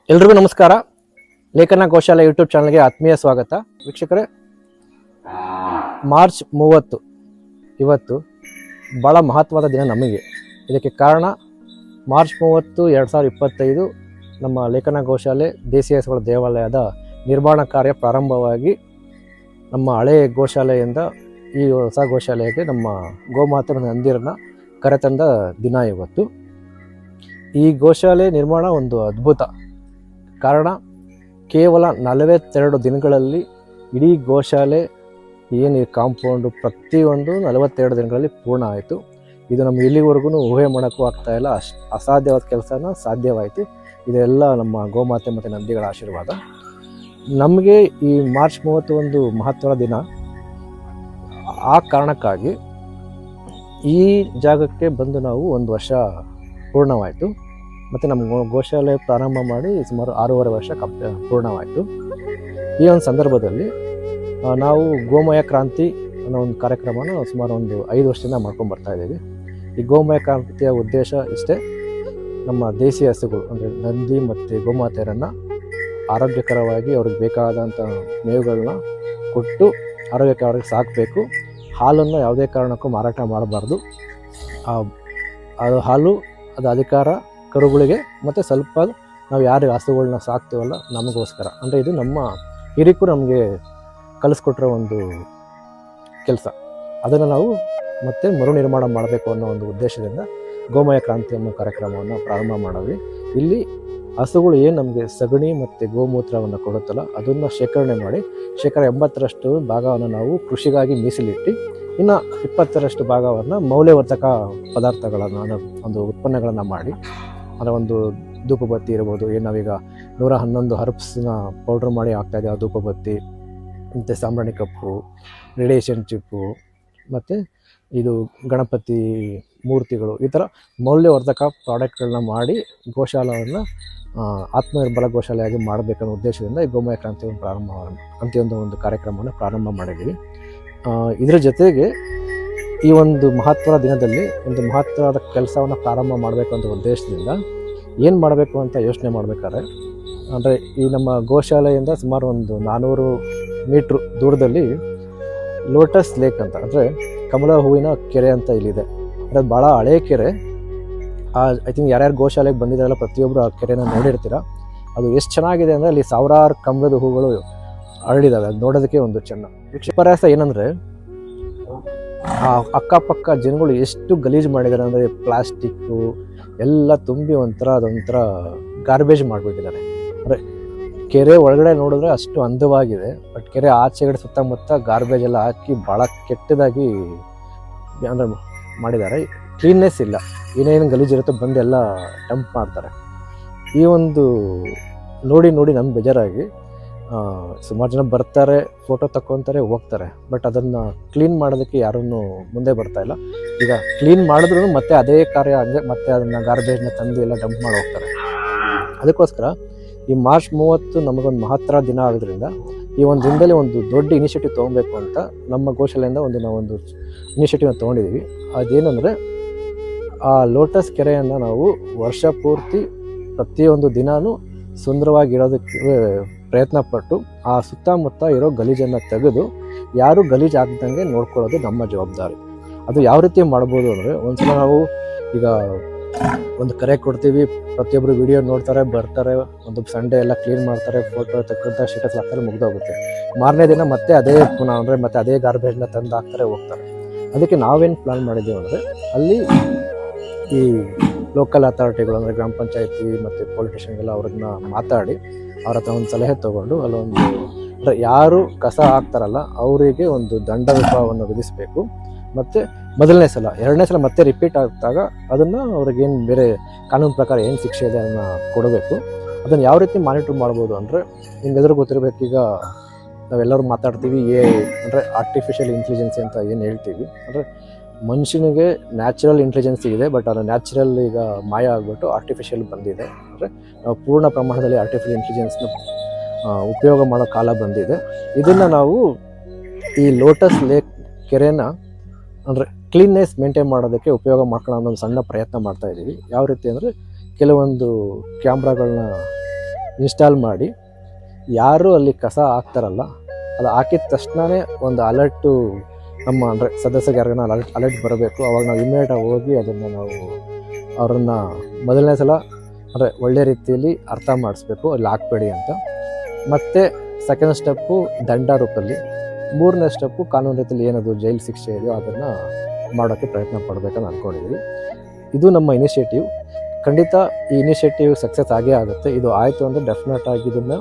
ಎಲ್ರಿಗೂ ನಮಸ್ಕಾರ. ಲೇಖನ ಗೋಶಾಲೆ ಯೂಟ್ಯೂಬ್ ಚಾನಲ್ಗೆ ಆತ್ಮೀಯ ಸ್ವಾಗತ. ವೀಕ್ಷಕರೇ, ಮಾರ್ಚ್ 30 ಇವತ್ತು ಭಾಳ ಮಹತ್ವದ ದಿನ ನಮಗೆ. ಇದಕ್ಕೆ ಕಾರಣ ಮಾರ್ಚ್ 30, 2025 ನಮ್ಮ ಲೇಖನ ಗೋಶಾಲೆ ದೇಸಿ ಹಸುಗಳ ದೇವಾಲಯದ ನಿರ್ಮಾಣ ಕಾರ್ಯ ಪ್ರಾರಂಭವಾಗಿ ನಮ್ಮ ಹಳೆಯ ಗೋಶಾಲೆಯಿಂದ ಈ ಹೊಸ ಗೋಶಾಲೆಗೆ ನಮ್ಮ ಗೋಮಾತೆ ನಂದಿರನ್ನ ಕರೆತಂದ ದಿನ ಇವತ್ತು. ಈ ಗೋಶಾಲೆ ನಿರ್ಮಾಣ ಒಂದು ಅದ್ಭುತ. ಕಾರಣ ಕೇವಲ 42 ದಿನಗಳಲ್ಲಿ ಇಡೀ ಗೋಶಾಲೆ ಏನು ಕಾಂಪೌಂಡು ಪ್ರತಿಯೊಂದು 42 ದಿನಗಳಲ್ಲಿ ಪೂರ್ಣ ಆಯಿತು. ಇದು ನಮ್ಗೆ ಇಲ್ಲಿವರೆಗೂ ಊಹೆ ಮಾಡೋಕ್ಕೂ ಆಗ್ತಾಯಿಲ್ಲ. ಅಸಾಧ್ಯವಾದ ಕೆಲಸನ ಸಾಧ್ಯವಾಯಿತು. ಇದೆಲ್ಲ ನಮ್ಮ ಗೋಮಾತೆ ಮತ್ತು ನಂದಿಗಳ ಆಶೀರ್ವಾದ. ನಮಗೆ ಈ ಮಾರ್ಚ್ 30 ಒಂದು ಮಹತ್ವದ ದಿನ. ಆ ಕಾರಣಕ್ಕಾಗಿ ಈ ಜಾಗಕ್ಕೆ ಬಂದು ನಾವು 1 ವರ್ಷ ಪೂರ್ಣವಾಯಿತು. ಮತ್ತು ನಮ್ಮ ಗೋಶಾಲೆ ಪ್ರಾರಂಭ ಮಾಡಿ ಸುಮಾರು 6.5 ವರ್ಷ ಪೂರ್ಣವಾಯಿತು. ಈ ಒಂದು ಸಂದರ್ಭದಲ್ಲಿ ನಾವು ಗೋಮಯ ಕ್ರಾಂತಿ ಅನ್ನೋ ಒಂದು ಕಾರ್ಯಕ್ರಮನ ಸುಮಾರು ಒಂದು 5 ವರ್ಷದಿಂದ ಮಾಡ್ಕೊಂಡು ಬರ್ತಾ ಇದ್ದೀವಿ. ಈ ಗೋಮಯ ಕ್ರಾಂತಿಯ ಉದ್ದೇಶ ಇಷ್ಟೇ: ನಮ್ಮ ದೇಸಿ ಹಸುಗಳು ಅಂದರೆ ನಂದಿ ಮತ್ತು ಗೋಮಾತೆಯರನ್ನು ಆರೋಗ್ಯಕರವಾಗಿ ಅವ್ರಿಗೆ ಬೇಕಾದಂಥ ಮೇವುಗಳನ್ನ ಕೊಟ್ಟು ಆರೋಗ್ಯಕರವಾಗಿ ಸಾಕಬೇಕು. ಹಾಲನ್ನು ಯಾವುದೇ ಕಾರಣಕ್ಕೂ ಮಾರಾಟ ಮಾಡಬಾರ್ದು. ಅದು ಹಾಲು, ಅದು ಅಧಿಕಾರ ಕರುಗಳಿಗೆ ಮತ್ತು ಸ್ವಲ್ಪ ನಾವು ಯಾರು ಹಸುಗಳನ್ನ ಸಾಕ್ತೀವಲ್ಲ ನಮಗೋಸ್ಕರ. ಅಂದರೆ ಇದು ನಮ್ಮ ಹಿರಿಕರು ನಮಗೆ ಕಲಿಸ್ಕೊಟ್ರೋ ಒಂದು ಕೆಲಸ. ಅದನ್ನು ನಾವು ಮತ್ತೆ ಮರುನಿರ್ಮಾಣ ಮಾಡಬೇಕು ಅನ್ನೋ ಒಂದು ಉದ್ದೇಶದಿಂದ ಗೋಮಯ ಕ್ರಾಂತಿ ಅನ್ನೋ ಕಾರ್ಯಕ್ರಮವನ್ನು ಪ್ರಾರಂಭ ಮಾಡಿದ್ವಿ. ಇಲ್ಲಿ ಹಸುಗಳು ಏನು ನಮಗೆ ಸಗಣಿ ಮತ್ತು ಗೋಮೂತ್ರವನ್ನು ಕೊಡುತ್ತಲ್ಲ, ಅದನ್ನು ಶೇಖರಣೆ ಮಾಡಿ 80% ಭಾಗವನ್ನು ನಾವು ಕೃಷಿಗಾಗಿ ಮೀಸಲಿಟ್ಟು, ಇನ್ನು 20% ಭಾಗವನ್ನು ಮೌಲ್ಯವರ್ಧಕ ಪದಾರ್ಥಗಳನ್ನು ಒಂದು ಉತ್ಪನ್ನಗಳನ್ನು ಮಾಡಿ, ಅಂದರೆ ಒಂದು ಧೂಪಬತ್ತಿ ಇರ್ಬೋದು, ಏನು ನಾವೀಗ 111 ಹರ್ಬ್ಸ್ನ ಪೌಡ್ರ್ ಮಾಡಿ ಹಾಕ್ತಾಯಿದ್ದೀವಿ, ಆ ಧೂಪಬತ್ತಿ ಮತ್ತು ಸಾಂಬ್ರಾಣಿ ಕಪ್ಪು, ರೇಡಿಯೇಷನ್ ಚಿಪ್ಪು, ಮತ್ತು ಇದು ಗಣಪತಿ ಮೂರ್ತಿಗಳು, ಈ ಥರ ಮೌಲ್ಯವರ್ಧಕ ಪ್ರಾಡಕ್ಟ್ಗಳನ್ನ ಮಾಡಿ ಗೋಶಾಲೆಯನ್ನು ಆತ್ಮನಿರ್ಭರ ಗೋಶಾಲೆಯಾಗಿ ಮಾಡಬೇಕನ್ನೋ ಉದ್ದೇಶದಿಂದ ಈ ಗೋಮಯ ಕ್ರಾಂತಿ ಒಂದು ಕಾರ್ಯಕ್ರಮವನ್ನು ಪ್ರಾರಂಭ ಮಾಡಿದ್ದೀವಿ. ಇದರ ಜೊತೆಗೆ ಈ ಒಂದು ಮಹತ್ವದ ದಿನದಲ್ಲಿ ಒಂದು ಮಹತ್ವದ ಕೆಲಸವನ್ನು ಪ್ರಾರಂಭ ಮಾಡಬೇಕು ಅಂತ ಉದ್ದೇಶದಿಂದ ಏನು ಮಾಡಬೇಕು ಅಂತ ಯೋಚನೆ ಮಾಡಬೇಕಾದ್ರೆ, ಅಂದರೆ ಈ ನಮ್ಮ ಗೋಶಾಲೆಯಿಂದ ಸುಮಾರು ಒಂದು 400 ಮೀಟ್ರ್ ದೂರದಲ್ಲಿ ಲೋಟಸ್ ಲೇಕ್ ಅಂತ, ಅಂದರೆ ಕಮಲ ಹೂವಿನ ಕೆರೆ ಅಂತ ಇಲ್ಲಿದೆ. ಅದು ಭಾಳ ಹಳೆಯ ಕೆರೆ. ಐ ಥಿಂಕ್ ಯಾರ್ಯಾರು ಗೋಶಾಲೆಗೆ ಬಂದಿದ್ದಾರಲ್ಲ ಪ್ರತಿಯೊಬ್ಬರು ಆ ಕೆರೆನ ನೋಡಿರ್ತೀರ. ಅದು ಎಷ್ಟು ಚೆನ್ನಾಗಿದೆ ಅಂದರೆ ಅಲ್ಲಿ ಸಾವಿರಾರು ಕಮಲದ ಹೂಗಳು ಅರಳಿದ್ದಾವೆ. ಅದು ನೋಡೋದಕ್ಕೆ ಒಂದು ಚೆನ್ನ. ವಿಪರ್ಯಾಸ ಏನಂದರೆ ಆ ಅಕ್ಕಪಕ್ಕ ಜನಗಳು ಎಷ್ಟು ಗಲೀಜು ಮಾಡಿದ್ದಾರೆ ಅಂದರೆ ಪ್ಲಾಸ್ಟಿಕ್ಕು ಎಲ್ಲ ತುಂಬಿ ಅದೊಂಥರ ಗಾರ್ಬೇಜ್ ಮಾಡಿಬಿಟ್ಟಿದ್ದಾರೆ. ಅಂದರೆ ಕೆರೆ ಒಳಗಡೆ ನೋಡಿದ್ರೆ ಅಷ್ಟು ಅಂದವಾಗಿದೆ, ಬಟ್ ಕೆರೆ ಆಚೆಗಡೆ ಸುತ್ತಮುತ್ತ ಗಾರ್ಬೇಜ್ ಎಲ್ಲ ಹಾಕಿ ಭಾಳ ಕೆಟ್ಟದಾಗಿ ಅಂದರೆ ಮಾಡಿದ್ದಾರೆ. ಕ್ಲೀನ್ನೆಸ್ ಇಲ್ಲ. ಏನೇನು ಗಲೀಜಿರುತ್ತೋ ಬಂದು ಎಲ್ಲ ಡಂಪ್ ಮಾಡ್ತಾರೆ. ಈ ಒಂದು ನೋಡಿ ನಮ್ಗೆ ಬೇಜಾರಾಗಿ ಸುಮಾರು ಜನ ಬರ್ತಾರೆ, ಫೋಟೋ ತಗೊತಾರೆ, ಹೋಗ್ತಾರೆ. ಬಟ್ ಅದನ್ನು ಕ್ಲೀನ್ ಮಾಡೋದಕ್ಕೆ ಯಾರನ್ನು ಮುಂದೆ ಬರ್ತಾಯಿಲ್ಲ. ಈಗ ಕ್ಲೀನ್ ಮಾಡಿದ್ರು ಮತ್ತೆ ಅದೇ ಕಾರ್ಯ ಹಂಗೆ ಮತ್ತೆ ಅದನ್ನು ಗಾರ್ಬೇಜ್ನ ತಂದು ಎಲ್ಲ ಡಂಪ್ ಮಾಡಿ ಹೋಗ್ತಾರೆ. ಅದಕ್ಕೋಸ್ಕರ ಈ ಮಾರ್ಚ್ 30 ನಮಗೊಂದು ಮಹತ್ತರ ದಿನ ಆಗೋದ್ರಿಂದ ಈ ಒಂದು ದಿನದಲ್ಲಿ ಒಂದು ದೊಡ್ಡ ಇನಿಷಿಯೇಟಿವ್ ತೊಗೊಬೇಕು ಅಂತ ನಮ್ಮ ಗೋಶಾಲೆಯಿಂದ ನಾವೊಂದು ಇನಿಷಿಯೇಟಿವ್ನ ತೊಗೊಂಡಿದ್ದೀವಿ. ಅದೇನೆಂದರೆ, ಆ ಲೋಟಸ್ ಕೆರೆಯನ್ನು ನಾವು ವರ್ಷ ಪೂರ್ತಿ ಪ್ರತಿಯೊಂದು ದಿನಾನೂ ಸುಂದರವಾಗಿರೋದಕ್ಕೆ ಪ್ರಯತ್ನ ಪಟ್ಟು ಆ ಸುತ್ತಮುತ್ತ ಇರೋ ಗಲೀಜನ್ನು ತೆಗೆದು ಯಾರು ಗಲೀಜು ಆಗ್ದಂಗೆ ನೋಡ್ಕೊಳ್ಳೋದು ನಮ್ಮ ಜವಾಬ್ದಾರಿ. ಅದು ಯಾವ ರೀತಿ ಮಾಡ್ಬೋದು ಅಂದರೆ, ಒಂದ್ಸಲ ನಾವು ಈಗ ಒಂದು ಕರೆ ಕೊಡ್ತೀವಿ, ಪ್ರತಿಯೊಬ್ಬರು ವಿಡಿಯೋ ನೋಡ್ತಾರೆ, ಬರ್ತಾರೆ, ಒಂದು ಸಂಡೇ ಎಲ್ಲ ಕ್ಲೀನ್ ಮಾಡ್ತಾರೆ, ಫೋಟೋ ತೆಕ್ಕಂತ ಸ್ಟೇಟಸ್ ಹಾಕ್ತಾರೆ, ಮುಗ್ದೋಗುತ್ತೆ. ಮಾರನೇ ದಿನ ಮತ್ತೆ ಅದೇ ಪುನಃ ಅಂದರೆ ಮತ್ತೆ ಅದೇ ಗಾರ್ಬೇಜ್ನ ತಂದು ಹಾಕ್ತಾರೆ, ಹೋಗ್ತಾರೆ. ಅದಕ್ಕೆ ನಾವೇನು ಪ್ಲಾನ್ ಮಾಡಿದ್ದೀವಿ ಅಂದರೆ, ಅಲ್ಲಿ ಈ ಲೋಕಲ್ ಅಥಾರಿಟಿಗಳು ಅಂದರೆ ಗ್ರಾಮ ಪಂಚಾಯತಿ ಮತ್ತು ಪೊಲಿಟಿಷಿಯನ್ಗೆಲ್ಲ ಅವ್ರನ್ನ ಮಾತಾಡಿ ಅವ್ರ ಹತ್ರ ಒಂದು ಸಲಹೆ ತೊಗೊಂಡು ಅಲ್ಲೊಂದು ಅಂದರೆ ಯಾರು ಕಸ ಹಾಕ್ತಾರಲ್ಲ ಅವರಿಗೆ ಒಂದು ದಂಡ ರೂಪವನ್ನು ವಿಧಿಸಬೇಕು. ಮತ್ತು ಮೊದಲನೇ ಸಲ, 2ನೇ ಸಲ ಮತ್ತೆ ರಿಪೀಟ್ ಆದಾಗ ಅದನ್ನು ಅವ್ರಿಗೇನು ಬೇರೆ ಕಾನೂನು ಪ್ರಕಾರ ಏನು ಶಿಕ್ಷೆ ಇದೆ ಅದನ್ನು ಕೊಡಬೇಕು. ಅದನ್ನು ಯಾವ ರೀತಿ ಮಾನಿಟ್ರ್ ಮಾಡ್ಬೋದು ಅಂದರೆ, ನಿಮ್ಗೆಲ್ಲರೂ ಗೊತ್ತಿರಬೇಕು, ಈಗ ನಾವೆಲ್ಲರೂ ಮಾತಾಡ್ತೀವಿ ಅಂದರೆ ಆರ್ಟಿಫಿಷಿಯಲ್ ಇಂಟೆಲಿಜೆನ್ಸಿ ಅಂತ ಏನು ಹೇಳ್ತೀವಿ. ಅಂದರೆ ಮನುಷ್ಯನಿಗೆ ನ್ಯಾಚುರಲ್ ಇಂಟೆಲಿಜೆನ್ಸಿ ಇದೆ, ಬಟ್ ಅದು ನ್ಯಾಚುರಲ್ ಈಗ ಮಾಯ ಆಗಿಬಿಟ್ಟು ಆರ್ಟಿಫಿಷಿಯಲ್ ಬಂದಿದೆ. ಅಂದರೆ ನಾವು ಪೂರ್ಣ ಪ್ರಮಾಣದಲ್ಲಿ ಆರ್ಟಿಫಿಷಿಯಲ್ ಇಂಟೆಲಿಜೆನ್ಸ್ನ ಉಪಯೋಗ ಮಾಡೋ ಕಾಲ ಬಂದಿದೆ. ಇದನ್ನು ನಾವು ಈ ಲೋಟಸ್ ಲೇಕ್ ಕೆರೆನ ಅಂದರೆ ಕ್ಲೀನ್ನೆಸ್ ಮೇಂಟೈನ್ ಮಾಡೋದಕ್ಕೆ ಉಪಯೋಗ ಮಾಡ್ಕೊಳ್ಳೋ ಒಂದು ಸಣ್ಣ ಪ್ರಯತ್ನ ಮಾಡ್ತಾಯಿದ್ದೀವಿ. ಯಾವ ರೀತಿ ಅಂದರೆ, ಕೆಲವೊಂದು ಕ್ಯಾಮ್ರಾಗಳನ್ನ ಇನ್ಸ್ಟಾಲ್ ಮಾಡಿ ಯಾರು ಅಲ್ಲಿ ಕಸ ಹಾಕ್ತಾರಲ್ಲ ಅದು ಹಾಕಿದ ತಕ್ಷಣವೇ ಒಂದು ಅಲರ್ಟು ನಮ್ಮ ಅಂದರೆ ಸದಸ್ಯರಿಗೆ ಯಾರಿಗಾನ ಅಲರ್ಟ್ ಬರಬೇಕು. ಅವಾಗ ನಾವು ಇಮಿಡಿಯೇಟಾಗಿ ಹೋಗಿ ಅದನ್ನು ನಾವು ಅವ್ರನ್ನ ಮೊದಲನೇ ಸಲ ಅಂದರೆ ಒಳ್ಳೆ ರೀತಿಯಲ್ಲಿ ಅರ್ಥ ಮಾಡಿಸ್ಬೇಕು, ಅಲ್ಲಿ ಹಾಕ್ಬೇಡಿ ಅಂತ. ಮತ್ತು ಸೆಕೆಂಡ್ ಸ್ಟೆಪ್ಪು ದಂಡ ರೂಪದಲ್ಲಿ, ಮೂರನೇ ಸ್ಟೆಪ್ಪು ಕಾನೂನು ರೀತಿಯಲ್ಲಿ ಏನದು ಜೈಲು ಶಿಕ್ಷೆ ಇದೆಯೋ ಅದನ್ನು ಮಾಡೋಕ್ಕೆ ಪ್ರಯತ್ನ ಪಡಬೇಕಂತ ಅಂದ್ಕೊಂಡಿದ್ದೀವಿ. ಇದು ನಮ್ಮ ಇನಿಷಿಯೇಟಿವ್. ಖಂಡಿತ ಈ ಇನಿಷಿಯೇಟಿವ್ ಸಕ್ಸಸ್ ಆಗೇ ಆಗುತ್ತೆ. ಇದು ಆಯಿತು ಅಂದರೆ ಡೆಫಿನೆಟ್ ಆಗಿ ಇದನ್ನು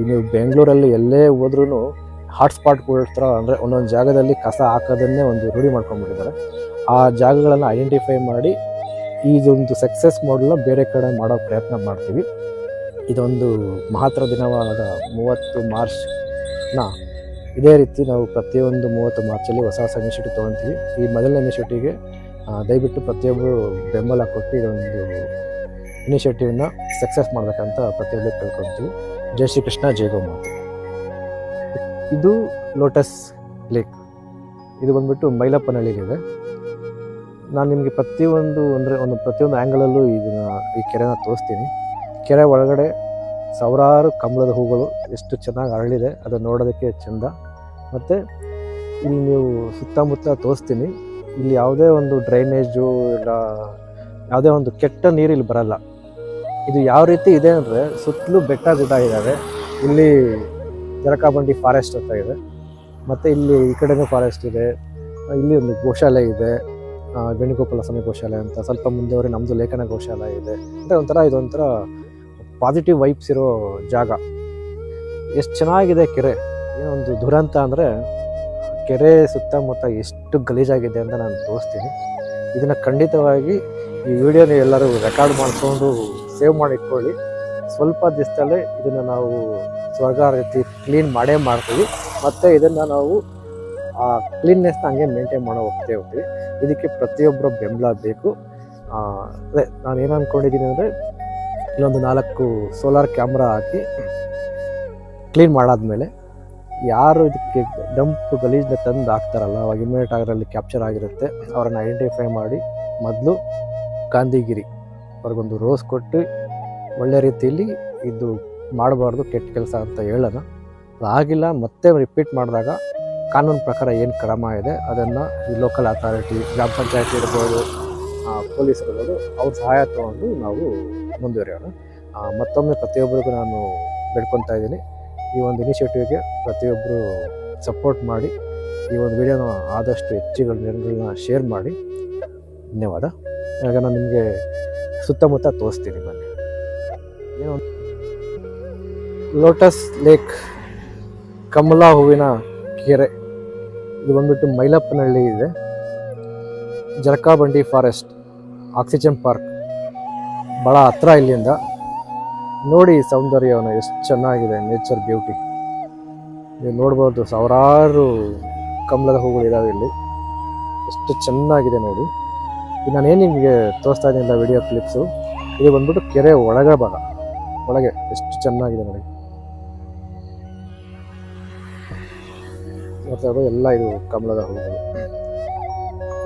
ನೀವು ಬೆಂಗಳೂರಲ್ಲಿ ಎಲ್ಲೇ ಹೋದ್ರೂ ಹಾಟ್ಸ್ಪಾಟ್ಗಳ ಹತ್ರ ಅಂದರೆ ಒಂದೊಂದು ಜಾಗದಲ್ಲಿ ಕಸ ಹಾಕೋದನ್ನೇ ಒಂದು ರೂಢಿ ಮಾಡ್ಕೊಂಡ್ಬಿಟ್ಟಿದ್ದಾರೆ. ಆ ಜಾಗಗಳನ್ನು ಐಡೆಂಟಿಫೈ ಮಾಡಿ ಇದೊಂದು ಸಕ್ಸಸ್ ಮಾಡಲ್ನ ಬೇರೆ ಕಡೆ ಮಾಡೋ ಪ್ರಯತ್ನ ಮಾಡ್ತೀವಿ. ಇದೊಂದು ಮಹತ್ತರ ದಿನವಾದ 30 ಮಾರ್ಚ್ನ ಇದೇ ರೀತಿ ನಾವು ಪ್ರತಿಯೊಂದು 30 ಮಾರ್ಚಲ್ಲಿ ಹೊಸ ಹೊಸ ಇನಿಷಿಯೇಟಿವ್ ತೊಗೊತೀವಿ. ಈ ಮೊದಲನೇ ಇನಿಷಿಯೇಟಿವ್ಗೆ ದಯವಿಟ್ಟು ಪ್ರತಿಯೊಬ್ಬರು ಬೆಂಬಲ ಕೊಟ್ಟು ಇದೊಂದು ಇನಿಷಿಯೇಟಿವ್ನ ಸಕ್ಸಸ್ ಮಾಡಬೇಕಂತ ಪ್ರತಿಯೊಬ್ಬರು ಕೇಳ್ಕೊತೀವಿ. ಜೈ ಶ್ರೀ ಕೃಷ್ಣ, ಜೈ ಗೋಮಾತೆ. ಇದು ಲೋಟಸ್ ಲೇಕ್. ಇದು ಬಂದ್ಬಿಟ್ಟು ಮೈಲಪ್ಪನಹಳ್ಳಿಗಿದೆ. ನಾನು ನಿಮಗೆ ಪ್ರತಿಯೊಂದು ಆ್ಯಂಗಲಲ್ಲೂ ಈ ಕೆರೆನ ತೋರಿಸ್ತೀನಿ. ಕೆರೆ ಒಳಗಡೆ ಸಾವಿರಾರು ಕಮಲದ ಹೂಗಳು ಎಷ್ಟು ಚೆನ್ನಾಗಿ ಅರಳಿದೆ, ಅದು ನೋಡೋದಕ್ಕೆ ಚೆಂದ. ಮತ್ತು ಇಲ್ಲಿ ನೀವು ಸುತ್ತಮುತ್ತ ತೋರಿಸ್ತೀನಿ, ಇಲ್ಲಿ ಯಾವುದೇ ಒಂದು ಡ್ರೈನೇಜು ಇಲ್ಲ ಯಾವುದೇ ಒಂದು ಕೆಟ್ಟ ನೀರು ಇಲ್ಲಿ ಬರಲ್ಲ. ಇದು ಯಾವ ರೀತಿ ಇದೆ ಅಂದರೆ ಸುತ್ತಲೂ ಬೆಟ್ಟ ಗುಡ್ಡ ಇದ್ದಾವೆ. ಇಲ್ಲಿ ಜರಕಾಬಂಡಿ ಫಾರೆಸ್ಟ್ ಅಂತ ಇದೆ, ಮತ್ತು ಇಲ್ಲಿ ಈ ಕಡೆನೂ ಫಾರೆಸ್ಟ್ ಇದೆ. ಇಲ್ಲಿ ಒಂದು ಗೋಶಾಲೆ ಇದೆ, ವೇಣುಗೋಪಾಲ ಸ್ವಾಮಿ ಗೋಶಾಲೆ ಅಂತ. ಸ್ವಲ್ಪ ಮುಂದೆ ನಮ್ಮದು ಲೇಖನ ಗೋಶಾಲೆ ಇದೆ. ಅಂದರೆ ಇದೊಂಥರ ಪಾಸಿಟಿವ್ ವೈಬ್ಸ್ ಇರೋ ಜಾಗ. ಎಷ್ಟು ಚೆನ್ನಾಗಿದೆ ಕೆರೆ. ಏನೊಂದು ದುರಂತ ಅಂದರೆ ಕೆರೆ ಸುತ್ತಮುತ್ತ ಎಷ್ಟು ಗಲೀಜಾಗಿದೆ ಅಂತ ನಾನು ತೋರಿಸ್ತೀನಿ. ಇದನ್ನು ಖಂಡಿತವಾಗಿ ಈ ವಿಡಿಯೋ ನೀವು ಎಲ್ಲರೂ ರೆಕಾರ್ಡ್ ಮಾಡಿಕೊಂಡು ಸೇವ್ ಮಾಡಿ ಇಟ್ಕೊಳ್ಳಿ. ಸ್ವಲ್ಪ ದಿವಸದಲ್ಲೇ ಇದನ್ನು ನಾವು ಸ್ವರ್ಗ ರೀತಿ ಕ್ಲೀನ್ ಮಾಡ್ತೀವಿ. ಮತ್ತು ಇದನ್ನು ನಾವು ಆ ಕ್ಲೀನ್ನೆಸ್ನ ಹಂಗೆ ಮೇಂಟೈನ್ ಮಾಡೋ ಹೋಗ್ತೀವಿ. ಇದಕ್ಕೆ ಪ್ರತಿಯೊಬ್ಬರ ಬೆಂಬಲ ಬೇಕು. ಅದೇ ನಾನು ಏನು ಅಂದ್ಕೊಂಡಿದ್ದೀನಿ ಅಂದರೆ ಇಲ್ಲೊಂದು 4 ಸೋಲಾರ್ ಕ್ಯಾಮ್ರಾ ಹಾಕಿ ಕ್ಲೀನ್ ಮಾಡಾದ್ಮೇಲೆ ಯಾರು ಇದಕ್ಕೆ ಡಂಪ್ ಗಲೀಜನ್ನ ತಂದು ಹಾಕ್ತಾರಲ್ಲ ಅವಾಗ ಇಮಿಡಿಯೇಟ್ ಅದರಲ್ಲಿ ಕ್ಯಾಪ್ಚರ್ ಆಗಿರುತ್ತೆ. ಅವರನ್ನು ಐಡೆಂಟಿಫೈ ಮಾಡಿ ಮೊದಲು ಗಾಂಧಿಗಿರಿ ಅವ್ರಿಗೊಂದು ರೋಸ್ ಕೊಟ್ಟು ಒಳ್ಳೆ ರೀತಿಯಲ್ಲಿ ಇದು ಮಾಡಬಾರ್ದು, ಕೆಟ್ಟ ಕೆಲಸ ಅಂತ ಹೇಳೋಣ. ಅದಾಗಿಲ್ಲ ಮತ್ತೆ ರಿಪೀಟ್ ಮಾಡಿದಾಗ ಕಾನೂನು ಪ್ರಕಾರ ಏನು ಕ್ರಮ ಇದೆ ಅದನ್ನು ಈ ಲೋಕಲ್ ಅಥಾರಿಟಿ, ಗ್ರಾಮ ಪಂಚಾಯತಿ ಇರ್ಬೋದು, ಪೊಲೀಸ್ ಇರ್ಬೋದು, ಅವ್ರ ಸಹಾಯ ತೊಗೊಂಡು ನಾವು ಮುಂದುವರಿಯೋಣ. ಮತ್ತೊಮ್ಮೆ ಪ್ರತಿಯೊಬ್ಬರಿಗೂ ನಾನು ಬೇಡ್ಕೊತಾ ಇದ್ದೀನಿ, ಈ ಒಂದು ಇನಿಷಿಯೇಟಿವ್ಗೆ ಪ್ರತಿಯೊಬ್ಬರು ಸಪೋರ್ಟ್ ಮಾಡಿ ಈ ಒಂದು ವಿಡಿಯೋನ ಆದಷ್ಟು ಹೆಚ್ಚಿನ ಜನಗಳನ್ನ ಶೇರ್ ಮಾಡಿ. ಧನ್ಯವಾದ. ಇವಾಗ ನಾನು ನಿಮಗೆ ಸುತ್ತಮುತ್ತ ತೋರಿಸ್ತೀನಿ ಬನ್ನಿ. ಏನೋ ಲೋಟಸ್ ಲೇಕ್, ಕಮಲಾ ಹೂವಿನ ಕೆರೆ. ಇದು ಬಂದ್ಬಿಟ್ಟು ಮೈಲಪ್ಪನಹಳ್ಳಿ ಇದೆ. ಜರಕಾಬಂಡಿ ಫಾರೆಸ್ಟ್, ಆಕ್ಸಿಜನ್ ಪಾರ್ಕ್ ಭಾಳ ಹತ್ರ ಇಲ್ಲಿಂದ. ನೋಡಿ ಸೌಂದರ್ಯವನ್ನು ಎಷ್ಟು ಚೆನ್ನಾಗಿದೆ, ನೇಚರ್ ಬ್ಯೂಟಿ ನೀವು ನೋಡ್ಬೋದು. ಸಾವಿರಾರು ಕಮಲದ ಹೂಗಳಿದ್ದಾವೆ ಇಲ್ಲಿ, ಎಷ್ಟು ಚೆನ್ನಾಗಿದೆ ನೋಡಿ. ಇದು ನಾನೇನು ನಿಮಗೆ ತೋರಿಸ್ತಾ ಇದ್ದೀನಿ ವಿಡಿಯೋ ಕ್ಲಿಪ್ಸು. ಇದು ಬಂದ್ಬಿಟ್ಟು ಕೆರೆ ಒಳಗೆ ಭಾಗ, ಒಳಗೆ ಎಷ್ಟು ಚೆನ್ನಾಗಿದೆ ನೋಡಿ. ನೋಡ್ತಾ ಇರ್ಬೋದು ಎಲ್ಲ ಇದು ಕಮಲದ ಹೂಗಳು.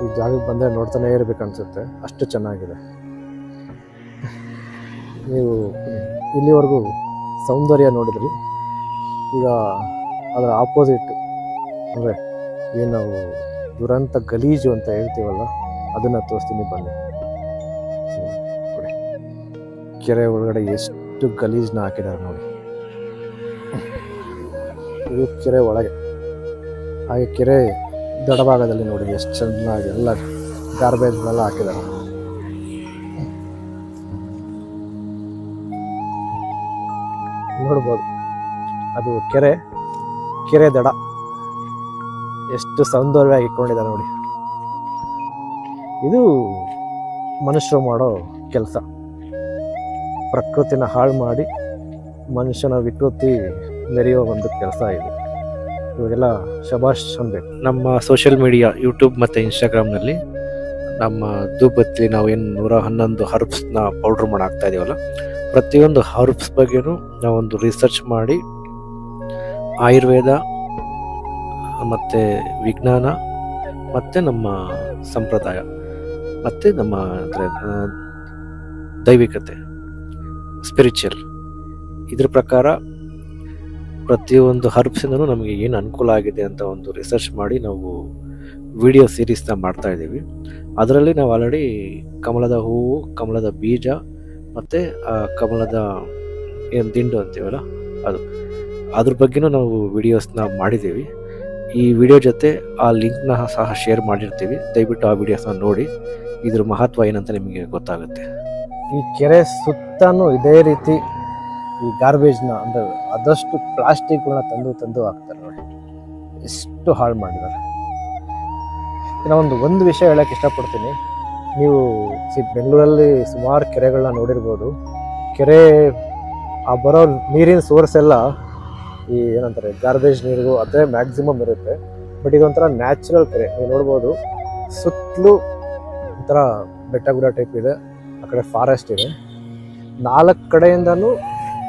ಈ ಜಾಗಕ್ಕೆ ಬಂದರೆ ನೋಡ್ತಾನೆ ಇರಬೇಕನ್ಸುತ್ತೆ, ಅಷ್ಟು ಚೆನ್ನಾಗಿದೆ. ನೀವು ಇಲ್ಲಿವರೆಗೂ ಸೌಂದರ್ಯ ನೋಡಿದ್ರಿ. ಈಗ ಅದರ ಆಪೋಸಿಟ್ ಅಂದರೆ ಏನು ನಾವು ದುರಂತ ಗಲೀಜು ಅಂತ ಹೇಳ್ತೀವಲ್ಲ ಅದನ್ನು ತೋರಿಸ್ತೀನಿ ಬನ್ನಿ. ಕೆರೆ ಒಳಗಡೆ ಎಷ್ಟು ಗಲೀಜನ್ನ ಹಾಕಿದ್ದಾರೆ ನೋಡಿ. ಇದು ಕೆರೆ ಒಳಗೆ. ಹಾಗೆ ಕೆರೆ ದಡಭಾಗದಲ್ಲಿ ನೋಡಿ ಎಷ್ಟು ಚೆನ್ನಾಗಿ ಎಲ್ಲ ಗಾರ್ಬೇಜ್ನೆಲ್ಲ ಹಾಕಿದ್ದಾರೆ. ನೋಡ್ಬೋದು ಅದು ಕೆರೆ ದಡ ಎಷ್ಟು ಸೌಂದರ್ಯವಾಗಿ ಇಟ್ಕೊಂಡಿದ್ದಾರೆ ನೋಡಿ. ಇದು ಮನುಷ್ಯರು ಮಾಡೋ ಕೆಲಸ. ಪ್ರಕೃತಿನ ಹಾಳು ಮಾಡಿ ಮನುಷ್ಯನ ವಿಕೃತಿ ಮೆರೆಯೋ ಒಂದು ಕೆಲಸ ಇದು. ಇವಾಗೆಲ್ಲ ಶಬಾಷ್ ಅನ್ಬೇಕು. ನಮ್ಮ ಸೋಷಿಯಲ್ ಮೀಡಿಯಾ ಯೂಟ್ಯೂಬ್ ಮತ್ತು ಇನ್ಸ್ಟಾಗ್ರಾಮ್ನಲ್ಲಿ ನಮ್ಮ ಧೂಪಲ್ಲಿ ನಾವು ಏನು 111 ಹರ್ಬ್ಸ್ನ ಪೌಡ್ರ್ ಮಾಡಿ ಹಾಕ್ತಾ ಇದೀವಲ್ಲ, ಪ್ರತಿಯೊಂದು ಹರ್ಬ್ಸ್ ಬಗ್ಗೆನೂ ನಾವೊಂದು ರಿಸರ್ಚ್ ಮಾಡಿ ಆಯುರ್ವೇದ ಮತ್ತು ವಿಜ್ಞಾನ ಮತ್ತು ನಮ್ಮ ಸಂಪ್ರದಾಯ ಮತ್ತು ನಮ್ಮ ದೈವಿಕತೆ, ಸ್ಪಿರಿಚುವಲ್ ಇದ್ರ ಪ್ರಕಾರ ಪ್ರತಿಯೊಂದು ಹರ್ಬ್ಸಿಂದನೂ ನಮಗೆ ಏನು ಅನುಕೂಲ ಆಗಿದೆ ಅಂತ ಒಂದು ರಿಸರ್ಚ್ ಮಾಡಿ ನಾವು ವಿಡಿಯೋ ಸೀರೀಸ್ನ ಮಾಡ್ತಾ ಇದ್ದೀವಿ. ಅದರಲ್ಲಿ ನಾವು ಆಲ್ರೆಡಿ ಕಮಲದ ಹೂವು, ಕಮಲದ ಬೀಜ ಮತ್ತು ಕಮಲದ ಏನು ದಿಂಡು ಅಂತೀವಲ್ಲ ಅದ್ರ ಬಗ್ಗೆನೂ ನಾವು ವಿಡಿಯೋಸ್ನ ಮಾಡಿದ್ದೀವಿ. ಈ ವಿಡಿಯೋ ಜೊತೆ ಆ ಲಿಂಕ್ನ ಸಹ ಶೇರ್ ಮಾಡಿರ್ತೀವಿ. ದಯವಿಟ್ಟು ಆ ವಿಡಿಯೋಸ್ನ ನೋಡಿ, ಇದ್ರ ಮಹತ್ವ ಏನಂತ ನಿಮಗೆ ಗೊತ್ತಾಗುತ್ತೆ. ಈ ಕೆರೆ ಸುತ್ತನೂ ಇದೇ ರೀತಿ ಈ ಗಾರ್ಬೇಜ್ನ ಅಂದರೆ ಆದಷ್ಟು ಪ್ಲಾಸ್ಟಿಕ್ಗಳನ್ನ ತಂದು ಹಾಕ್ತಾರೆ ನೋಡಿ, ಎಷ್ಟು ಹಾಳು ಮಾಡಿದ್ದಾರೆ. ಒಂದು ವಿಷಯ ಹೇಳೋಕ್ಕೆ ಇಷ್ಟಪಡ್ತೀನಿ. ನೀವು ಬೆಂಗಳೂರಲ್ಲಿ ಸುಮಾರು ಕೆರೆಗಳನ್ನ ನೋಡಿರ್ಬೋದು. ಕೆರೆ ಆ ಬರೋ ನೀರಿನ ಸೋರ್ಸ್ ಎಲ್ಲ ಈ ಏನಂತಾರೆ ಗಾರ್ಬೇಜ್ ನೀರಿಗೂ ಅದೇ ಮ್ಯಾಕ್ಸಿಮಮ್ ಇರುತ್ತೆ. ಬಟ್ ಇದೊಂಥರ ನ್ಯಾಚುರಲ್ ಕೆರೆ. ನೀವು ನೋಡ್ಬೋದು, ಸುತ್ತಲೂ ಒಂಥರ ಬೆಟ್ಟ ಗುಡ್ಡ ಟೈಪ್ ಇದೆ, ಆ ಕಡೆ ಫಾರೆಸ್ಟ್ ಇದೆ. 4 ಕಡೆಯಿಂದನೂ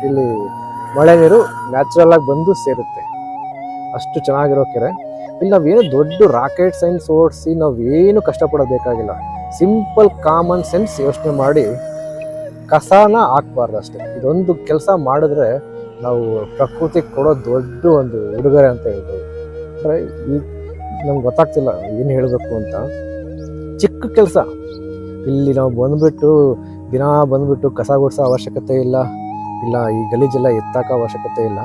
ಇಲ್ಲಿ ಮಳೆ ನೀರು ನ್ಯಾಚುರಲ್ ಆಗಿ ಬಂದು ಸೇರುತ್ತೆ. ಅಷ್ಟು ಚೆನ್ನಾಗಿರೋ ಕೆರೆ. ಇಲ್ಲಿ ನಾವೇನು ದೊಡ್ಡ ರಾಕೆಟ್ ಸೈನ್ಸ್ ಓಡಿಸಿ ನಾವೇನು ಕಷ್ಟಪಡೋದು ಸಿಂಪಲ್ ಕಾಮನ್ ಸೆನ್ಸ್ ಯೋಚನೆ ಮಾಡಿ ಕಸನ ಹಾಕ್ಬಾರ್ದು ಅಷ್ಟೇ. ಇದೊಂದು ಕೆಲಸ ಮಾಡಿದ್ರೆ ನಾವು ಪ್ರಕೃತಿಗೆ ಕೊಡೋ ದೊಡ್ಡ ಒಂದು ಉಡುಗೊರೆ ಅಂತ ಹೇಳ್ಬೋದು. ಅಂದರೆ ಈಗ ನಮ್ಗೆ ಗೊತ್ತಾಗ್ತಿಲ್ಲ ಏನು ಹೇಳಬೇಕು ಅಂತ. ಚಿಕ್ಕ ಕೆಲಸ. ಇಲ್ಲಿ ನಾವು ಬಂದ್ಬಿಟ್ಟು ಕಸ ಗುಡಿಸೋ ಅವಶ್ಯಕತೆ ಇಲ್ಲ ಈ ಗಲೀಜೆಲ್ಲ ಎತ್ತಾಕೋ ಅವಶ್ಯಕತೆ ಇಲ್ಲ.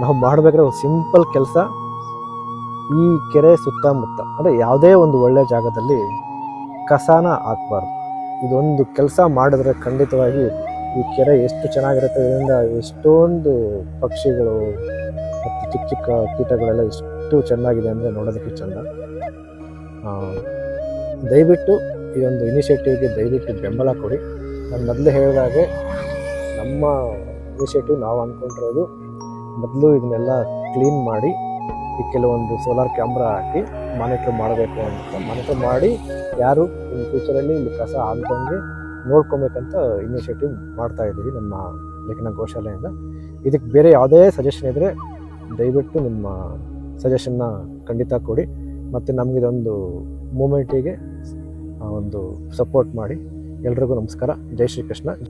ನಾವು ಮಾಡಬೇಕಾದ್ರೆ ಒಂದು ಸಿಂಪಲ್ ಕೆಲಸ, ಈ ಕೆರೆ ಸುತ್ತಮುತ್ತ ಅಂದರೆ ಯಾವುದೇ ಒಂದು ಒಳ್ಳೆಯ ಜಾಗದಲ್ಲಿ ಕಸನ ಹಾಕ್ಬಾರ್ದು. ಇದೊಂದು ಕೆಲಸ ಮಾಡಿದ್ರೆ ಖಂಡಿತವಾಗಿ ಈ ಕೆರೆ ಎಷ್ಟು ಚೆನ್ನಾಗಿರುತ್ತೆ. ಇದರಿಂದ ಎಷ್ಟೊಂದು ಪಕ್ಷಿಗಳು ಮತ್ತು ಚಿಕ್ಕ ಚಿಕ್ಕ ಕೀಟಗಳೆಲ್ಲ ಎಷ್ಟು ಚೆನ್ನಾಗಿದೆ ಅಂದರೆ ನೋಡೋದಕ್ಕೆ ಚೆಂದ. ದಯವಿಟ್ಟು ಈ ಒಂದು ಇನಿಷಿಯೇಟಿವ್ಗೆ ದಯವಿಟ್ಟು ಬೆಂಬಲ ಕೊಡಿ. ನಾನು ಮೊದಲೇ ಹೇಳಿದಾಗೆ ನಮ್ಮ ಇನಿಷಿಯೇಟಿವ್ ನಾವು ಅಂದ್ಕೊಂಡಿರೋದು ಮೊದಲು ಇದನ್ನೆಲ್ಲ ಕ್ಲೀನ್ ಮಾಡಿ ಈ ಕೆಲವೊಂದು ಸೋಲಾರ್ ಕ್ಯಾಮ್ರಾ ಹಾಕಿ ಮಾನಿಟರ್ ಮಾಡಬೇಕು ಅಂತ ಮಾನಿಟರ್ ಮಾಡಿ ಯಾರು ಇನ್ ಫ್ಯೂಚರಲ್ಲಿ ಇಲ್ಲಿ ಕಸ ಆಗ್ದಂಗೆ ನೋಡ್ಕೊಬೇಕಂತ ಇನಿಷಿಯೇಟಿವ್ ಮಾಡ್ತಾ ಇದ್ದೀವಿ ನಮ್ಮ ಲೇಖನ ಗೋಶಾಲೆಯಿಂದ. ಇದಕ್ಕೆ ಬೇರೆ ಯಾವುದೇ ಸಜೆಷನ್ ಇದ್ದರೆ ದಯವಿಟ್ಟು ನಿಮ್ಮ ಸಜೆಷನ್ನ ಖಂಡಿತ ಕೊಡಿ. ಮತ್ತು ನಮಗಿದೊಂದು ಮೂಮೆಂಟಿಗೆ ಒಂದು ಸಪೋರ್ಟ್ ಮಾಡಿ. ಎಲ್ರಿಗೂ ನಮಸ್ಕಾರ. ಜೈ ಶ್ರೀಕೃಷ್ಣ.